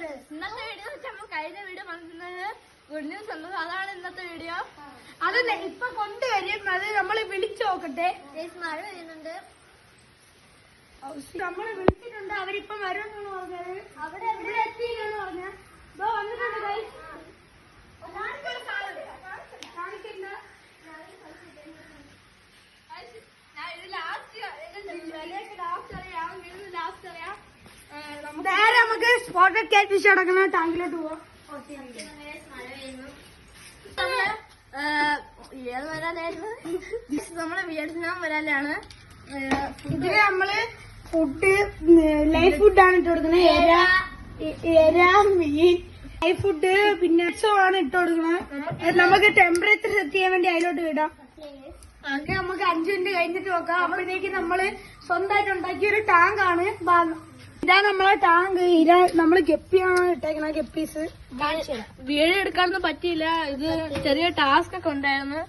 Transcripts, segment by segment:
ഇന്നത്തെ വീഡിയോ നമ്മൾ കഴിഞ്ഞ വീഡിയോ വന്നത് ഗുഡ് ന്യൂസ് ഉള്ളത്. അതാണ് ഇന്നത്തെ വീഡിയോ. അത് ഇപ്പൊ കൊണ്ടുവരും. അത് നമ്മള് വിളിച്ചു നോക്കട്ടെ. മഴ വരുന്നുണ്ട്. നമ്മള് വിളിച്ചിട്ടുണ്ട്. അവരിപ്പം വരുമെന്നാണ് പറഞ്ഞത്. അവിടെ എവിടെ എത്തിയെന്നാണ് പറഞ്ഞത്. വന്നിട്ടുണ്ട് ഗൈസ്. കാണിക്കണ്ട. നേരെ നമുക്ക് സ്പോട്ടഡ് ക്യാറ്റ് ഫിഷ് അടക്കുന്ന ടാങ്കിലോട്ട് പോവാം. ഏത് വരാലായിരുന്നു? നമ്മള് വിയറ്റ്നാം വരാലാണ്. ഇതില് നമ്മള് ഫുഡ് ലൈഫ് ഫുഡാണ് ഇട്ട് കൊടുക്കുന്നത്. എര മീൻ ലൈഫ് ഫുഡ് പിന്നെ ആണ് ഇട്ട് കൊടുക്കുന്നത്. നമുക്ക് ടെമ്പറേച്ചർ സെറ്റ് ചെയ്യാൻ വേണ്ടി അതിലോട്ട് വിടാം. അങ്ങനെ നമുക്ക് 5 മിനിറ്റ് കഴിഞ്ഞിട്ട് നോക്കാം. അപ്പോഴത്തേക്ക് നമ്മള് സ്വന്തമായിട്ട് ഉണ്ടാക്കിയ ഒരു ടാങ്ക് ആണ്. ഇതാണ് നമ്മളെ ടാങ്ക്. ഇതാ നമ്മള് ഗപ്പിയാണ് ഇട്ടേക്കുന്നത്. ഗപ്പീസ് വീഡിയോ എടുക്കാനൊന്നും പറ്റിയില്ല. ഇത് ചെറിയ ടാസ്ക് ഒക്കെ ഉണ്ടായിരുന്നു.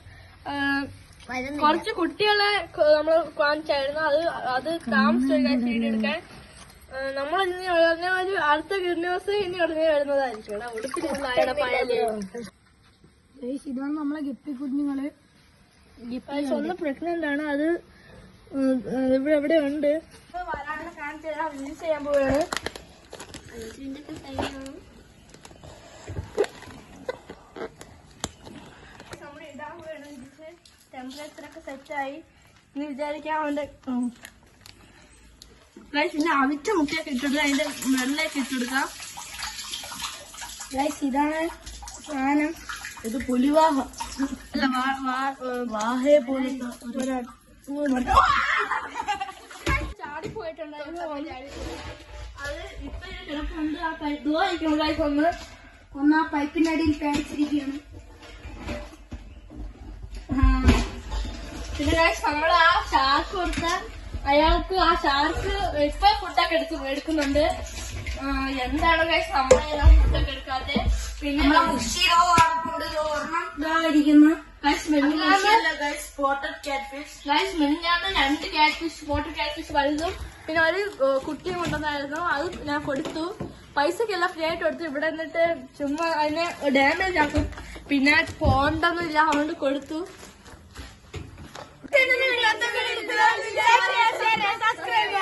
കുറച്ച് കുട്ടികളെ നമ്മൾ കാണിച്ചായിരുന്നു. അത് താമസിച്ചു വീഡിയോ എടുക്കാൻ. നമ്മളിനി ഒരു അടുത്ത ന്യൂസ് ഇനി ഉടനെ വരുന്നതായിരിക്കും. ഇതാണ് നമ്മളെ ഗപ്പി കുഞ്ഞുങ്ങള്. ഒന്ന് പ്രഗ്നന്റ് ആണ്. അത് ഇവിടെ എവിടെ ഉണ്ട്. വരാനുള്ള കാണിച്ചു തരാം. റിലീസ് ചെയ്യാൻ പോവുകയാണ്. നമ്മൾ ഇടാൻ പോവുകയാണ്. ടെമ്പറേച്ചർ ഒക്കെ സെറ്റായി ഇനി വിചാരിക്കാൻ വേണ്ട. പിന്നെ അവിച്ച മുട്ടയൊക്കെ ഇട്ടിട്ട് അതിന്റെ വെള്ളയൊക്കെ ഇട്ടെടുക്കാം. ഇതാണ് സാധനം. ഇത് പുലിവാഹം അല്ല, വാഹയെ പോലെ ചാടിപ്പോയിട്ടുണ്ടായിരുന്നു. അത് ഇപ്പൊ കിടപ്പുണ്ട്. ആ പൈപ്പ് ഒന്ന് ആ പൈപ്പിന്റെ അടിയിൽ പേടിച്ചിരിക്കുകയാണ്. പിന്നെ നമ്മൾ ആ ഷാർക്ക് കൊടുത്ത അയാൾക്ക് ആ ഷാർക്ക് ഇപ്പൊ ഫുഡൊക്കെ എടുക്കുന്നുണ്ട്. എന്താണ് ഗൈസ് നമ്മളെ ഫുഡൊക്കെ എടുക്കാതെ? പിന്നെ മിനിഞ്ഞാന്ന് 2 cat fish, spotted cat fish വലുതും പിന്നെ ഒരു കുട്ടിയും കൊണ്ടുവന്നായിരുന്നു. അത് ഞാൻ കൊടുത്തു. പൈസക്കെല്ലാം ഫ്രീ ആയിട്ട് കൊടുത്തു. ഇവിടെ നിന്നിട്ട് ചുമ്മാ അതിനെ ഡാമേജ് ആക്കും. പിന്നെ പോണ്ടൊന്നും ഇല്ല, അതുകൊണ്ട് കൊടുത്തു. സബ്സ്ക്രൈബ്